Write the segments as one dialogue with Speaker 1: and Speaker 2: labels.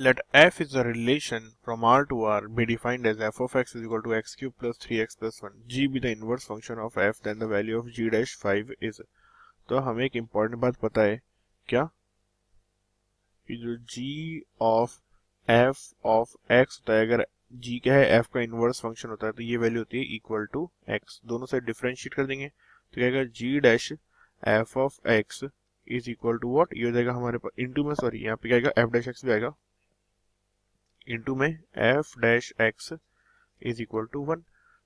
Speaker 1: Let f is a relation from R to R be defined as f of x is equal to x cube plus 3x plus 1. g be the inverse function of f then the value of g dash 5 is. तो हमें एक important बात पता है क्या कि जो g of f of x होता है, अगर g क्या है f का इनवर्स फंक्शन होता है तो ये वैल्यू होती है इक्वल टू x. दोनों साइड डिफरेंशिएट कर देंगे तो क्या आएगा g dash f of x is equal to what, ये हो जाएगा हमारे पास इनटू में, सॉरी यहाँ पे क्या आएगा f डैश x भी आएगा इनटू में f dash x is equal to 1.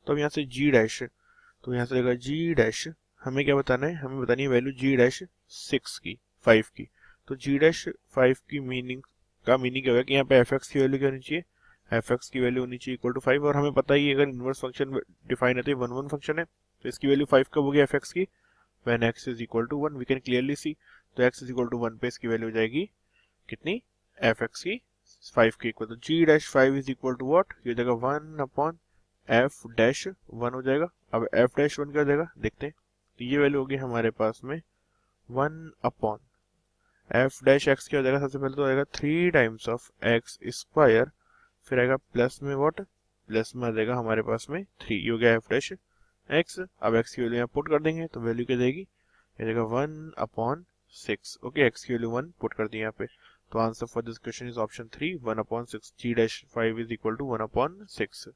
Speaker 1: तो अब यहाँ से g डैश, तो यहाँ से आएगा g डैश, हमें क्या बताना है, हमें बतानी है वैल्यू g डैश 6 की 5 की. तो g डैश 5 की मीनिंग क्या होगा कि यहाँ पे fx की वैल्यू क्या होनी चाहिए, fx की वैल्यू होनी चाहिए इक्वल टू 5. और हमें पता ही अगर इनवर्स फंक्शन डिफाइन है तो 1 1 फंक्शन है तो इसकी वैल्यू 5 कब होगी fx की, when x is equal to 1. We can clearly see, तो x इज इक्वल टू 1 पे इसकी वैल्यू हो जाएगी कितनी, fx की 5 के इक्वल. तो g dash 5 is equal to what, ये हो जाएगा 1 अपॉन f डैश 1 हो जाएगा. अब f डैश 1 क्या हो जाएगा देखते हैं, तो ये वैल्यू होगी हमारे पास में 1 अपॉन f डैश x क्या हो जाएगा, सबसे पहले तो आएगा 3 टाइम्स ऑफ x स्क्वायर, फिर आएगा प्लस में व्हाट, प्लस में आ जाएगा हमारे पास में 3, ये हो गया f डैश x. अब x की वैल्यू यहाँ पुट कर देंगे तो वैल्यू क्या जाएगी, ये जाएगा 1 अपॉन 6. ओके, x की वैल्यू 1 पुट कर दी यहाँ पे. तो answer for this question is option 3 1 upon 6. g dash 5 is equal to 1 upon 6.